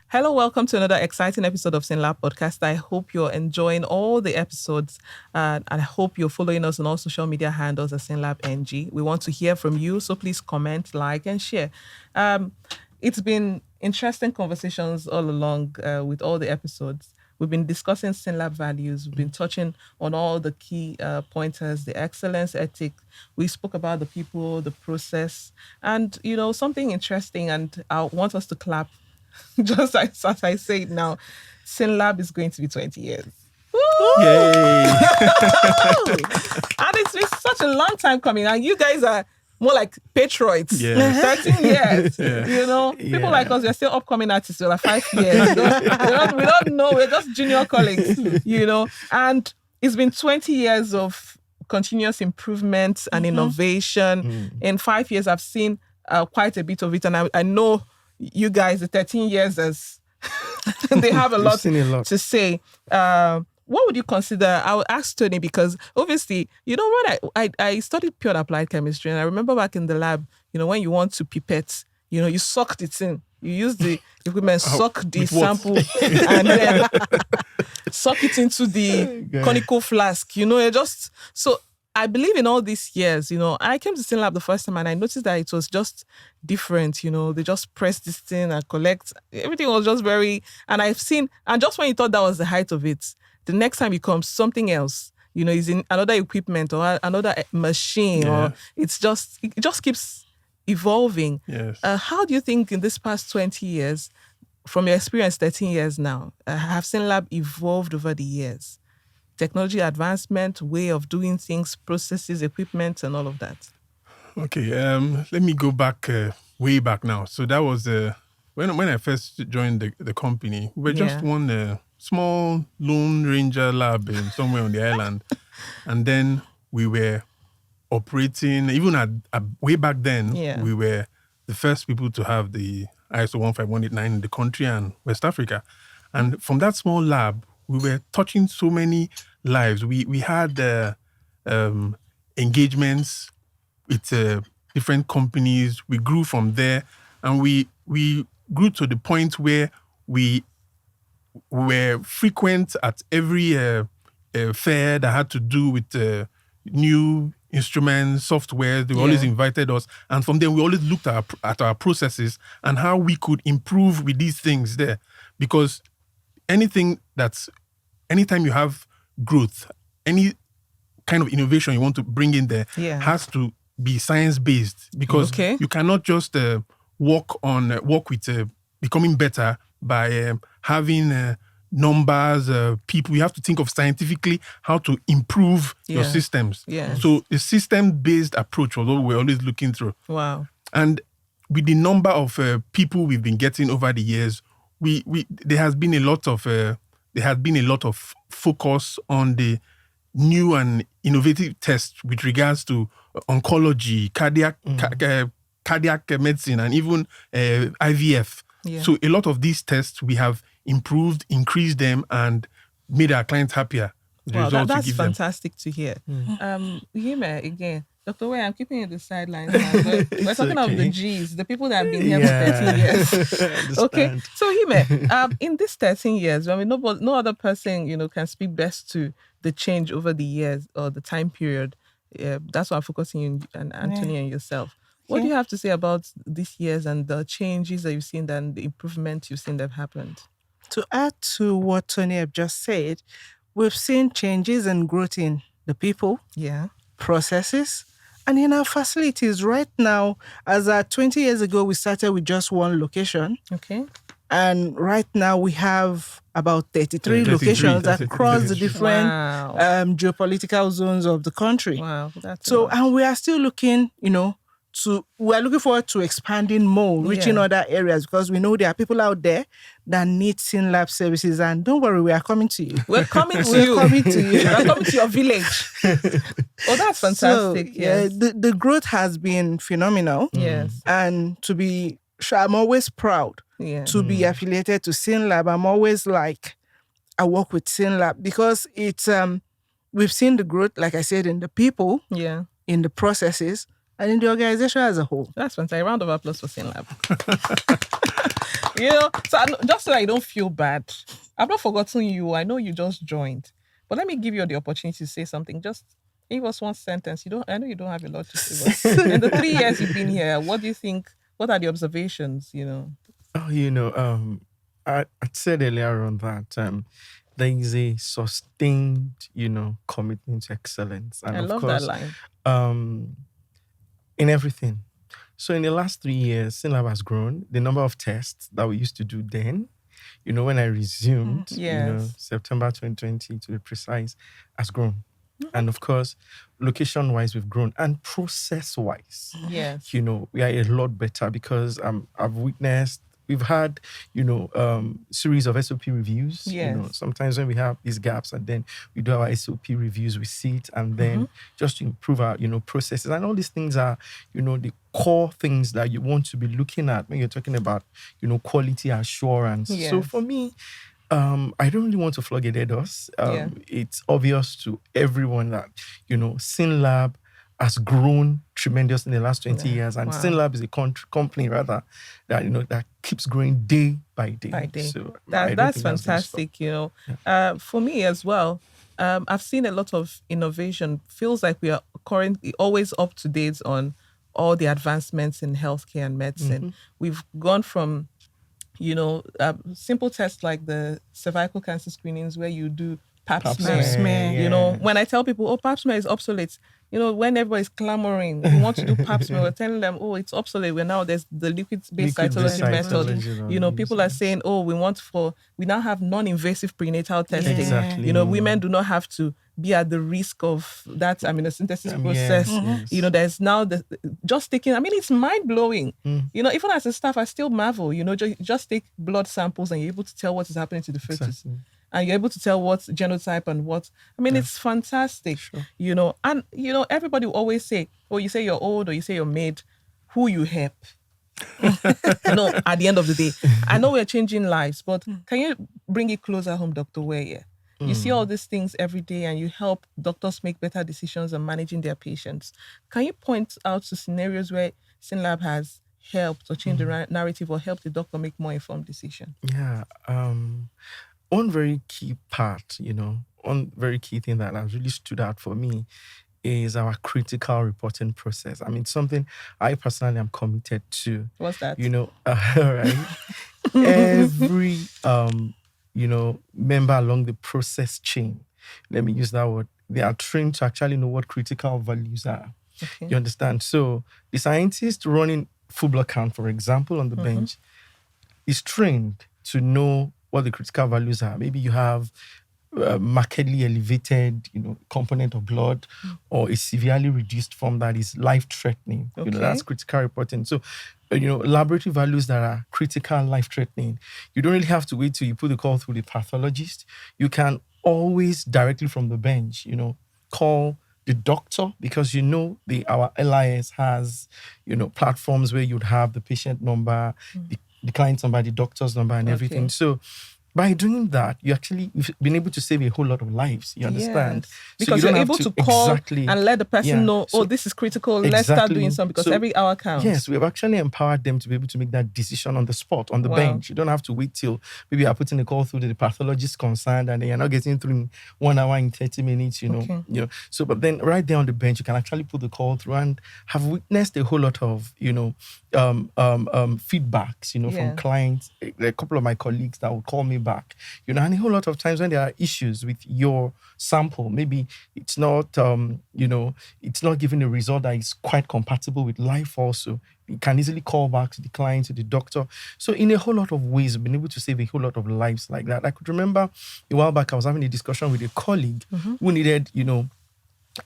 Hello, welcome to another exciting episode of SynLab Podcast. I hope you're enjoying all the episodes and I hope you're following us on all social media handles at SynLab NG. We want to hear from you, so please comment, like, and share. It's been interesting conversations all along with all the episodes. We've been discussing SynLab values. We've been touching on all the key pointers, the excellence ethic. We spoke about the people, the process, and, something interesting, and I want us to clap just as I say it now, SynLab is going to be 20 years. Woo! Yay! And it's been such a long time coming. And you guys are more like patriots. Yes. 13 years. Yeah. People like us, we're still upcoming artists. We're like 5 years. We don't know. We're just junior colleagues, And it's been 20 years of continuous improvement and innovation. In 5 years, I've seen quite a bit of it. And I know you guys, the 13 years, as they have a lot to say. What would you consider? I would ask Tony because obviously, when I studied pure and applied chemistry, and I remember back in the lab, when you want to pipette, you sucked it in. You use the equipment, suck the sample, and then suck it into the conical flask. So I believe in all these years, I came to SynLab the first time and I noticed that it was just different, they just press this thing and collect. Everything was just and I've seen, and just when you thought that was the height of it, the next time it comes, something else, is in another equipment or another machine, or it just keeps evolving. Yes. How do you think in this past 20 years, from your experience 13 years now, have SynLab evolved over the years? Technology advancement, way of doing things, processes, equipment, and all of that. Okay, let me go back, way back now. So that was when I first joined the company. We were just one small Lone Ranger lab somewhere on the island. And then we were operating, even at way back then, we were the first people to have the ISO 15189 in the country and West Africa. And from that small lab, we were touching so many lives. We had engagements with different companies. We grew from there, and we grew to the point where we were frequent at every fair that had to do with new instruments, software. They always invited us, and from there we always looked at our processes and how we could improve with these things there, because anytime you have growth, any kind of innovation you want to bring in there has to be science-based, because you cannot just work with becoming better by having numbers, people. You have to think of scientifically how to improve your systems. Yes. So a system-based approach was what we're always looking through. Wow. And with the number of people we've been getting over the years, there has been a lot of focus on the new and innovative tests with regards to oncology, cardiac medicine, and even IVF. Yeah. So a lot of these tests we have improved, increased them, and made our clients happier. Wow, that's fantastic to hear. Yime, again, Dr. Way, I'm keeping you the sidelines now. We're talking of the G's, the people that have been here for 13 years. Okay, so Yime, in these 13 years, no other person, can speak best to the change over the years or the time period. That's why I'm focusing on and Anthony and yourself. What do you have to say about these years and the changes that you've seen and the improvements you've seen that have happened? To add to what Tony have just said, we've seen changes and growth in the people, processes, and in our facilities. Right now, as 20 years ago, we started with just one location. Okay. And right now we have about 33 locations across the different geopolitical zones of the country. Wow. And we are still looking, we are looking forward to expanding more, reaching other areas, because we know there are people out there that need SynLab services. And don't worry, we are coming to you. We're coming to you. We're coming to you. We're coming to your village. Oh, that's fantastic. So, the growth has been phenomenal. Yes. And I'm always proud to be affiliated to SynLab. I'm always I work with SynLab because it's we've seen the growth, like I said, in the people, in the processes, and in the organization as a whole. That's fantastic. A round of applause for SynLab. So just so I don't feel bad, I've not forgotten you. I know you just joined, but let me give you the opportunity to say something. Just give us one sentence. I know you don't have a lot to say, but in the 3 years you've been here, what do you think? What are the observations? I said earlier on that there is a sustained, commitment to excellence, and I love that line. In everything. So in the last 3 years, SynLab has grown. The number of tests that we used to do then, when I resumed, September 2020 to be precise, has grown. Mm-hmm. And of course, location-wise, we've grown. And process-wise, yes, we are a lot better because I've witnessed, we've had, series of SOP reviews. Yes. Sometimes when we have these gaps and then we do our SOP reviews, we see it and then just to improve our, processes. And all these things are, the core things that you want to be looking at when you're talking about, quality assurance. Yes. So for me, I don't really want to flog a dead horse. It's obvious to everyone that, SynLab has grown tremendously in the last 20 years. And SynLab is a company, rather, that, that keeps growing day by day. So that's fantastic, For me as well, I've seen a lot of innovation. Feels like we are currently always up to date on all the advancements in healthcare and medicine. Mm-hmm. We've gone from, simple tests like the cervical cancer screenings where you do pap smear. When I tell people, pap smear is obsolete, when everybody's clamoring, we want to do pap smear, we're telling them, it's obsolete. There's the liquid-based cytology method. People are saying, we now have non-invasive prenatal testing. Exactly. Women do not have to be at the risk of that amniocentesis process. Yes. There's now just taking, it's mind-blowing. Even as a staff, I still marvel, just take blood samples and you're able to tell what is happening to the fetus. Exactly. And you're able to tell what's genotype and what. It's fantastic, sure. And, everybody will always say, you say you're old or you say you're made, who you help. At the end of the day, I know we're changing lives, but can you bring it closer home, Dr. Weye? You see all these things every day and you help doctors make better decisions on managing their patients. Can you point out to scenarios where SynLab has helped or changed the narrative or helped the doctor make more informed decisions? Yeah. One very key part, one very key thing that has really stood out for me is our critical reporting process. Something I personally am committed to. What's that? Right? Every, member along the process chain, let me use that word, they are trained to actually know what critical values are. Okay. You understand? So the scientist running full blood count, for example, on the bench, is trained to know what the critical values are. Maybe you have markedly elevated, component of blood or a severely reduced form that is life-threatening. Okay. That's critical reporting. So, laboratory values that are critical, life-threatening, you don't really have to wait till you put the call through the pathologist. You can always directly from the bench, call the doctor because our LIS has, platforms where you'd have the patient number, the client's number, the doctor's number, and everything. So by doing that, you've been able to save a whole lot of lives. You understand? Yes. Because you're able to call and let the person know, this is critical. Let's start doing something because every hour counts. Yes, we have actually empowered them to be able to make that decision on the spot, on the bench. You don't have to wait till maybe you're putting a call through to the pathologist concerned and then you're not getting through in 1 hour and 30 minutes, So, but then right there on the bench, you can actually put the call through and have witnessed a whole lot of, feedbacks, from clients. A couple of my colleagues that would call me back, and a whole lot of times when there are issues with your sample, maybe it's not, it's not giving a result that is quite compatible with life also. You can easily call back to the client, to the doctor. So in a whole lot of ways, we've been able to save a whole lot of lives like that. I could remember a while back, I was having a discussion with a colleague who needed,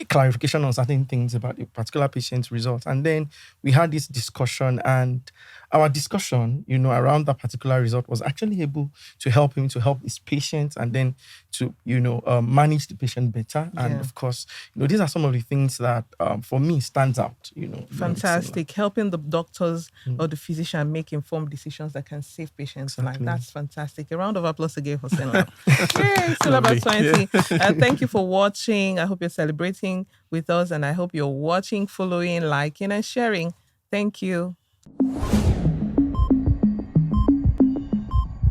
a clarification on certain things about a particular patient's results. And then we had this discussion, and our discussion, around that particular result was actually able to help him to help his patient and then to, manage the patient better. And of course, these are some of the things that for me stands out, Fantastic. Helping the doctors or the physician make informed decisions that can save patients' lives. That's fantastic. A round of applause again for SynLab. Yay, SynLab 20. Thank you for watching. I hope you're celebrating celebrating with us. And I hope you're watching, following, liking, and sharing. Thank you.